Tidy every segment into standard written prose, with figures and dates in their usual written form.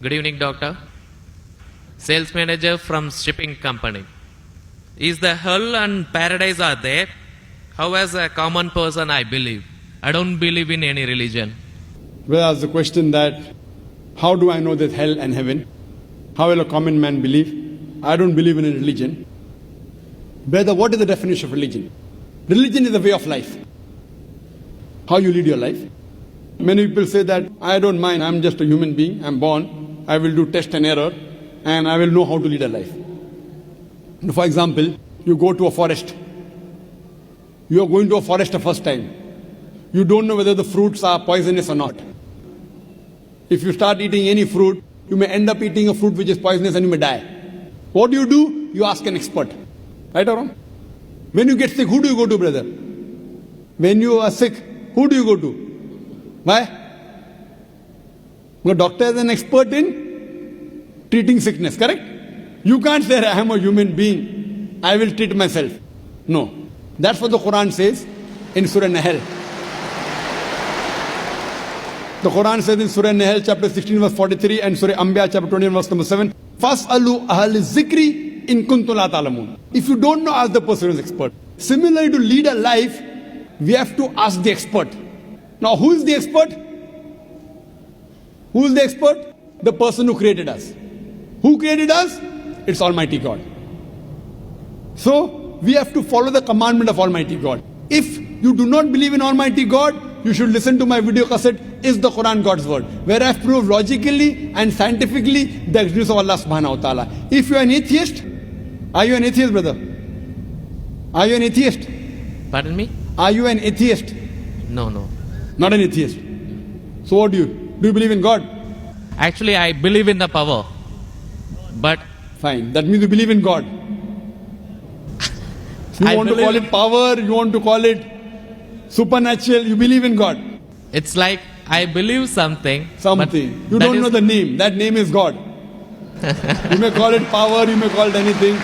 Good evening, doctor. Sales manager from shipping company. Is the hell and paradise are there? How as a common person I believe. I don't believe in any religion. Well, ask the question that, how do I know there's hell and heaven? How will a common man believe? I don't believe in a religion. Brother, what is the definition of religion? Religion is a way of life. How you lead your life. Many people say that, I don't mind, I'm just a human being, I'm born, I will do test and error, and I will know how to lead a life. For example, you go to a forest. You are going to a forest the first time. You don't know whether the fruits are poisonous or not. If you start eating any fruit, you may end up eating a fruit which is poisonous and you may die. What do? You ask an expert. Right or wrong? When you get sick, who do you go to, brother? When you are sick, who do you go to? Why? The doctor is an expert in treating sickness, correct? You can't say, I am a human being, I will treat myself. No. That's what the Quran says in Surah Nahl. The Quran says in Surah Nahl chapter 16 verse 43 and Surah Anbiya chapter 21 verse number 7, Fas'alu ahal zikri in kuntum la ta'lamun. If you don't know, ask the person who is expert. Similarly, to lead a life, we have to ask the expert. Now, who is the expert? Who is the expert? The person who created us. Who created us? It's Almighty God. So, we have to follow the commandment of Almighty God. If you do not believe in Almighty God, you should listen to my video cassette, Is the Quran God's Word? Where I have proved logically and scientifically the existence of Allah subhanahu wa ta'ala. If you are an atheist, are you an atheist, brother? Are you an atheist? Pardon me? Are you an atheist? No. Not an atheist. So what do you? Do you believe in God? Actually, I believe in the power. But Fine. That means you believe in God. You I want to believe- call it power, you want to call it supernatural, you believe in God. it's like I believe something. but Something. You that don't is- know the name. That name is God. You may call it power, you may call it anything.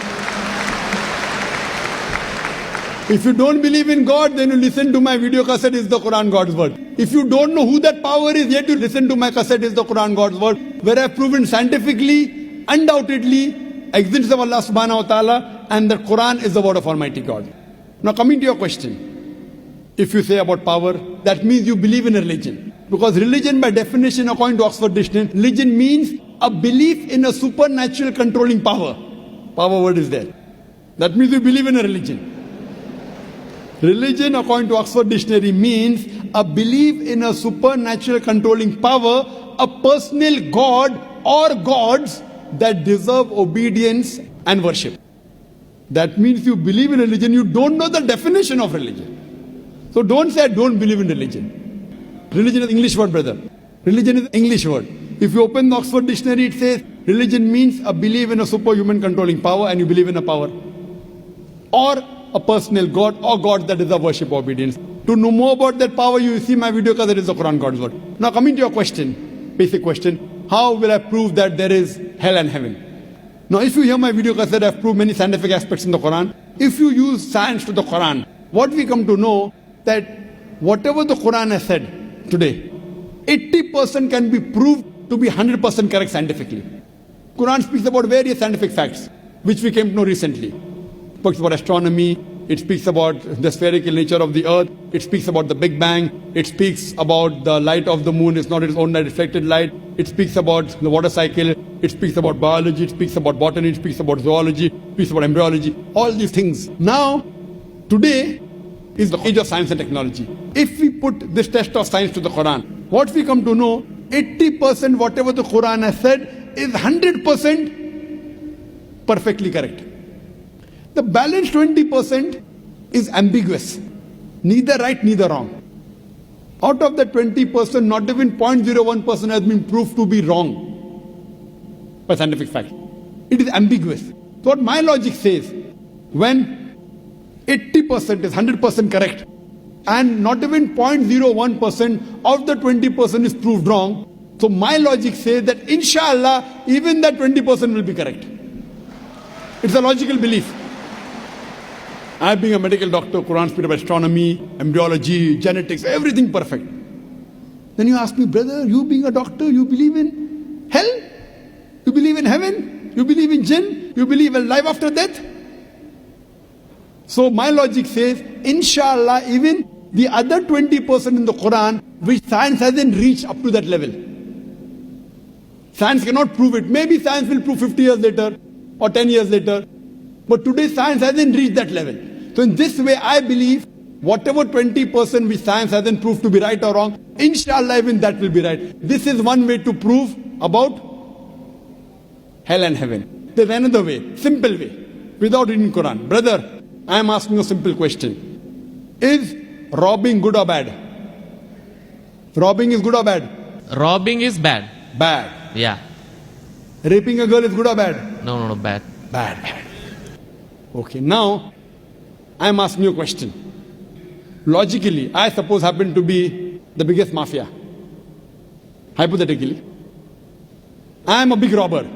If you don't believe in God, then you listen to my video cassette, Is the Quran God's Word? If you don't know who that power is, yet you listen to my cassette, Is the Quran God's Word? Where I have proven scientifically, undoubtedly, existence of Allah subhanahu wa ta'ala, and the Quran is the word of Almighty God. Now coming to your question. If you say about power, that means you believe in a religion. Because religion by definition, according to Oxford Dictionary, religion means a belief in a supernatural controlling power. Power word is there. That means you believe in a religion. Religion, according to Oxford Dictionary, means a belief in a supernatural controlling power, a personal God or gods that deserve obedience and worship. That means you believe in religion, you don't know the definition of religion. So don't say I don't believe in religion. Religion is English word, brother. Religion is English word. If you open the Oxford Dictionary, it says religion means a belief in a superhuman controlling power, and you believe in a power. Or a personal God or gods that deserve worship or obedience. To know more about that power, you see my video because it is the Quran God's Word. Now coming to your question, basic question, how will I prove that there is hell and heaven? Now if you hear my video cassette, I have proved many scientific aspects in the Quran. If you use science to the Quran, what we come to know that whatever the Quran has said today, 80% can be proved to be 100% correct scientifically. Quran speaks about various scientific facts, which we came to know recently. It speaks about astronomy, it speaks about the spherical nature of the earth, it speaks about the Big Bang, it speaks about the light of the moon is not its own reflected light, it speaks about the water cycle, it speaks about biology, it speaks about botany, it speaks about zoology, it speaks about embryology, all these things. Now, today is the age of science and technology. If we put this test of science to the Quran, what we come to know, 80% whatever the Quran has said is 100% perfectly correct. The balance 20% is ambiguous. Neither right, neither wrong. Out of that 20%, not even 0.01% has been proved to be wrong by scientific fact. It is ambiguous. So what my logic says, when 80% is 100% correct, and not even 0.01% of the 20% is proved wrong, so my logic says that inshallah, even that 20% will be correct. It's a logical belief. I being a medical doctor, Quran speaks about astronomy, embryology, genetics, everything perfect. Then you ask me, brother, you being a doctor, you believe in hell? in heaven? You believe in jinn? You believe in life after death? So my logic says, inshallah, even the other 20% in the Quran, which science hasn't reached up to that level. Science cannot prove it. Maybe science will prove 50 years later or 10 years later. But today science hasn't reached that level. So in this way, I believe whatever 20% which science hasn't proved to be right or wrong, inshallah even that will be right. This is one way to prove about hell and heaven. There's another way, simple way, without reading Quran. Brother, I am asking a simple question. Is robbing good or bad? Robbing is good or bad? Robbing is bad. Bad. Yeah. Raping a girl is good or bad? No, bad. Bad. Okay, now I am asking you a question. Logically, I suppose happen to be the biggest mafia. Hypothetically. I am a big robber.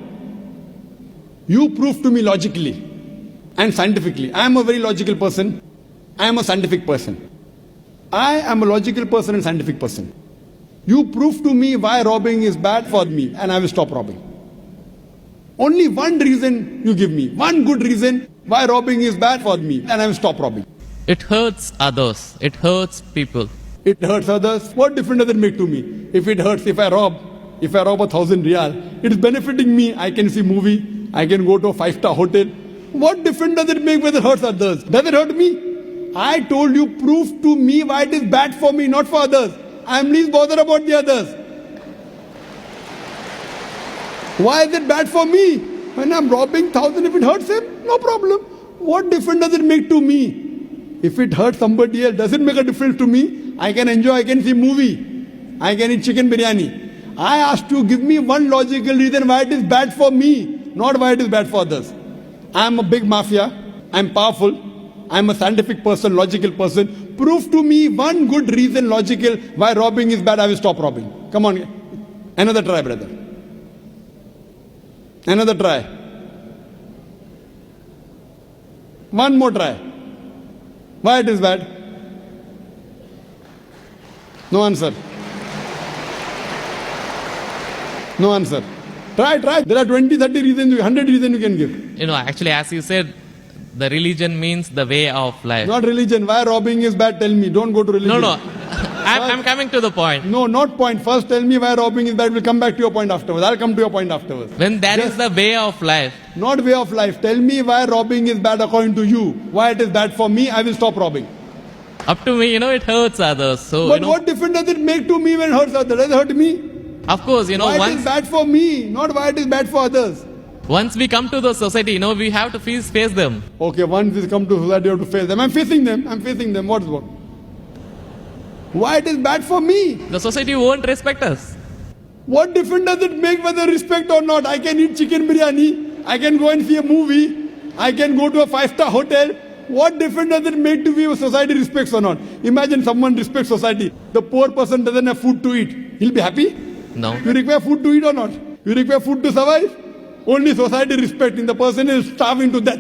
You prove to me logically and scientifically. I am a very logical person. I am a scientific person. I am a logical person and scientific person. You prove to me why robbing is bad for me and I will stop robbing. Only one reason you give me. One good reason why robbing is bad for me and I will stop robbing. It hurts others. It hurts people. It hurts others. What difference does it make to me? If it hurts, if I rob 1,000 riyal, it is benefiting me. I can see movie. I can go to a 5-star hotel. What difference does it make whether it hurts others? Does it hurt me? I told you, prove to me why it is bad for me, not for others. I am least bothered about the others. Why is it bad for me? When I am robbing 1,000, if it hurts him, no problem. What difference does it make to me? If it hurts somebody else, does it make a difference to me? I can enjoy, I can see movie. I can eat chicken biryani. I asked you, give me one logical reason why it is bad for me, not why it is bad for others. I am a big mafia. I am powerful. I am a scientific person, logical person. Prove to me one good reason, logical, why robbing is bad. I will stop robbing. Come on. Another try, brother. Another try. One more try. Why it is bad? No answer. No answer. Try. There are 20, 30 reasons, 100 reasons you can give. Actually, as you said, the religion means the way of life. Not religion. Why robbing is bad? Tell me. Don't go to religion. No. I'm coming to the point. No, not point. First tell me why robbing is bad. We'll come back to your point afterwards. I'll come to your point afterwards. When that is the way of life. Not way of life. Tell me why robbing is bad according to you. Why it is bad for me, I will stop robbing. Up to me, it hurts others. So, but what difference does it make to me when it hurts others? Does it hurt me? Of course, why it is bad for me, not why it is bad for others. Once we come to the society, we have to face them. Okay, once we come to society, you have to face them. I'm facing them. What's what? Why it is bad for me? The society won't respect us. What difference does it make whether respect or not? I can eat chicken biryani. I can go and see a movie. I can go to a 5-star hotel. What difference does it make to me if society respects or not? Imagine someone respects society. The poor person doesn't have food to eat. He'll be happy? No. You require food to eat or not? You require food to survive? Only society respecting. The person is starving to death.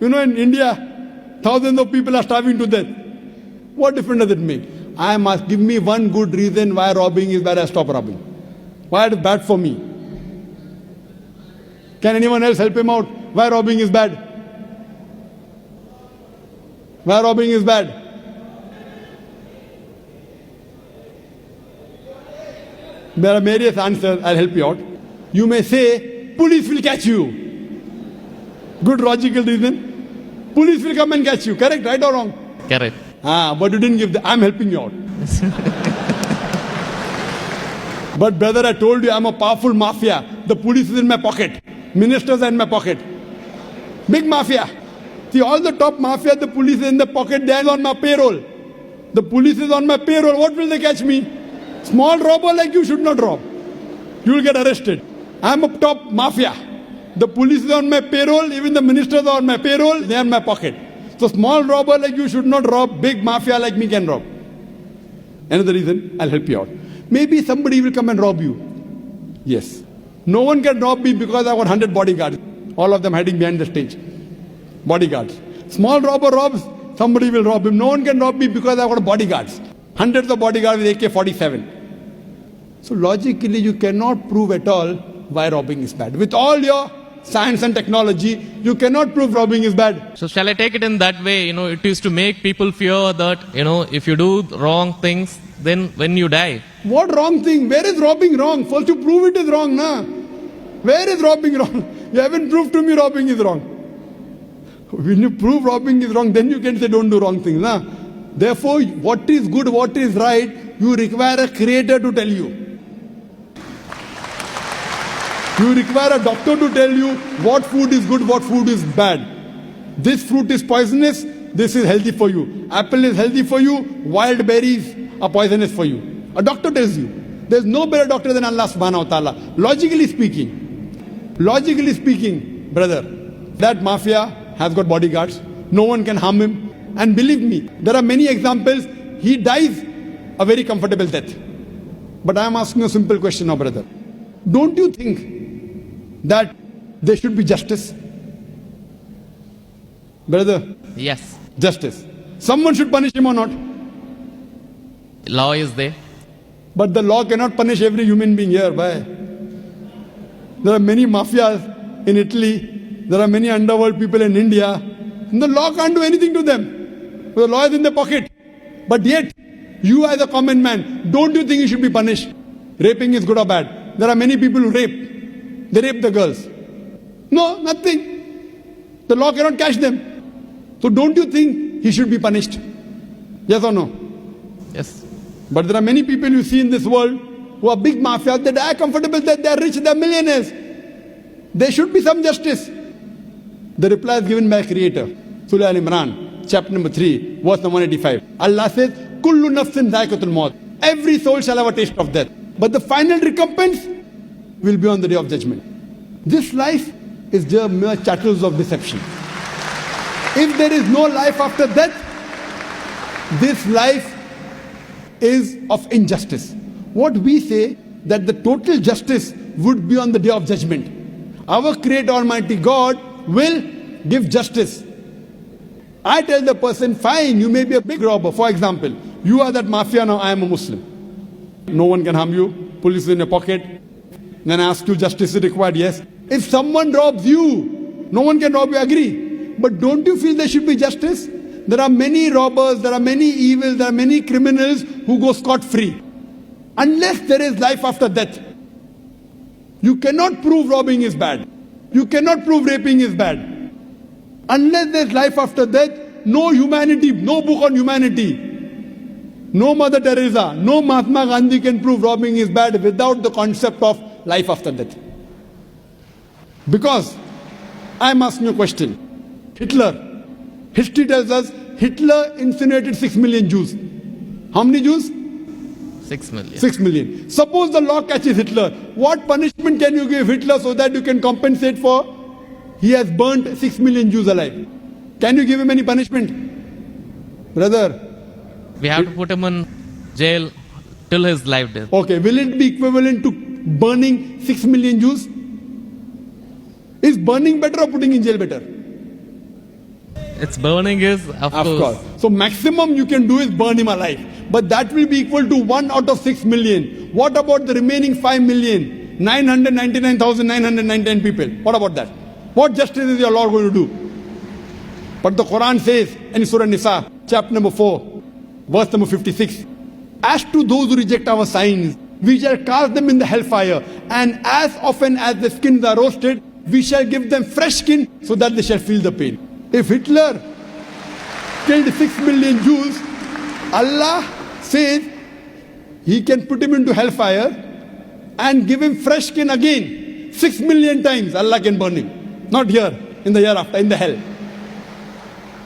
In India, thousands of people are starving to death. What difference does it make? I must give me one good reason why robbing is bad. I stop robbing. Why it is bad for me? Can anyone else help him out? Why robbing is bad? Why robbing is bad? There are various answers. I'll help you out. You may say, police will catch you. Good logical reason. Police will come and catch you. Correct, right or wrong? Correct. But you didn't give I'm helping you out. But brother, I told you I'm a powerful mafia. The police is in my pocket. Ministers are in my pocket. Big mafia. See, all the top mafia, the police is in the pocket. They are on my payroll. The police is on my payroll. What will they catch me? Small robber like you should not rob. You will get arrested. I'm a top mafia. The police is on my payroll. Even the ministers are on my payroll. They are in my pocket. So small robber like you should not rob. Big mafia like me can rob. Another reason, I'll help you out. Maybe somebody will come and rob you. Yes. No one can rob me because I got 100 bodyguards. All of them hiding behind the stage. Bodyguards. Small robber robs, somebody will rob him. No one can rob me because I got bodyguards. Hundreds of bodyguards with AK-47. So logically you cannot prove at all why robbing is bad. With all your science and technology, you cannot prove robbing is bad. So shall I take it in that way? It is to make people fear that, if you do wrong things, then when you die. What wrong thing? Where is robbing wrong? First you prove it is wrong, na? Where is robbing wrong? You haven't proved to me robbing is wrong. When you prove robbing is wrong, then you can say don't do wrong things, na? Therefore, what is good, what is right, you require a creator to tell you. You require a doctor to tell you what food is good, what food is bad. This fruit is poisonous, this is healthy for you. Apple is healthy for you, wild berries are poisonous for you. A doctor tells you. There's no better doctor than Allah subhanahu wa ta'ala. Logically speaking, brother, that mafia has got bodyguards. No one can harm him. And believe me, there are many examples. He dies a very comfortable death. But I am asking a simple question now, brother. Don't you think that there should be justice? Brother, Yes. justice. Someone should punish him or not. Law is there. But the law cannot punish every human being here. Why? There are many mafias in Italy. There are many underworld people in India. And the law can't do anything to them. The law is in their pocket. But yet, you as a common man, don't you think you should be punished? Raping is good or bad? There are many people who rape. They rape the girls. No, nothing. The law cannot catch them. So don't you think he should be punished? Yes or no? Yes. But there are many people you see in this world who are big mafias. They die comfortable, they are rich, they are millionaires. There should be some justice. The reply is given by Creator. Surah Al-Imran, chapter number 3, verse number 185. Allah says, Kullu nafsin dhaikatul maut. Every soul shall have a taste of death. But the final recompense will be on the day of judgment. This life is just mere chattels of deception. If there is no life after death, this life is of injustice. What we say that the total justice would be on the day of judgment. Our Creator Almighty God will give justice. I tell the person, fine, you may be a big robber. For example, you are that mafia, now I am a Muslim. No one can harm you. Police is in your pocket. Then I ask you, justice is required? Yes. If someone robs you, no one can rob you, agree. But don't you feel there should be justice? There are many robbers, there are many evils, there are many criminals who go scot-free. Unless there is life after death. You cannot prove robbing is bad. You cannot prove raping is bad. Unless there is life after death, no humanity, no book on humanity, no Mother Teresa, no Mahatma Gandhi can prove robbing is bad without the concept of life after death. Because I am asking you a question. Hitler, history tells us Hitler incinerated 6 million Jews. How many Jews? 6 million. 6 million. Suppose the law catches Hitler. What punishment can you give Hitler so that you can compensate for? He has burnt 6 million Jews alive. Can you give him any punishment? Brother. We have to put him in jail till his life death. Okay, will it be equivalent to burning 6 million Jews? Is burning better or putting in jail better? It's burning is, of course. So maximum you can do is burn him alive. But that will be equal to 1 out of 6 million. What about the remaining 5,999,999 people? What about that? What justice is your Lord going to do? But the Quran says in Surah Nisa, chapter number 4, verse number 56, as to those who reject our signs, we shall cast them in the hellfire, and as often as the skins are roasted, we shall give them fresh skin so that they shall feel the pain. If Hitler killed 6 million Jews, Allah says He can put him into hellfire and give him fresh skin again. 6 million times Allah can burn him. Not here, in the hereafter, in the hell.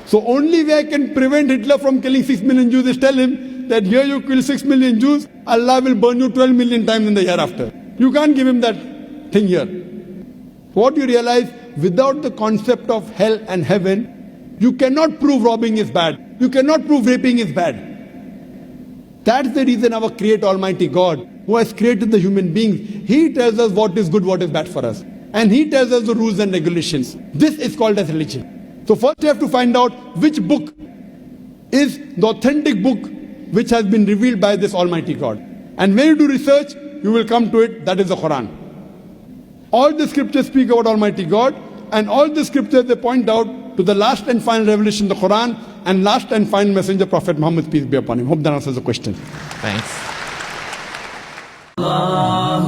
So only way I can prevent Hitler from killing 6 million Jews is tell him that here you kill 6 million Jews, Allah will burn you 12 million times in the hereafter. You can't give him that thing here. What you realize, without the concept of hell and heaven, you cannot prove robbing is bad. You cannot prove raping is bad. That's the reason our Creator Almighty God, who has created the human beings, He tells us what is good, what is bad for us. And He tells us the rules and regulations. This is called as religion. So first you have to find out which book is the authentic book which has been revealed by this Almighty God. And when you do research, you will come to it, that is the Quran. All the scriptures speak about Almighty God, and all the scriptures they point out to the last and final revelation, the Quran, and last and final messenger, Prophet Muhammad, peace be upon him. Hope that answers the question. Thanks. الله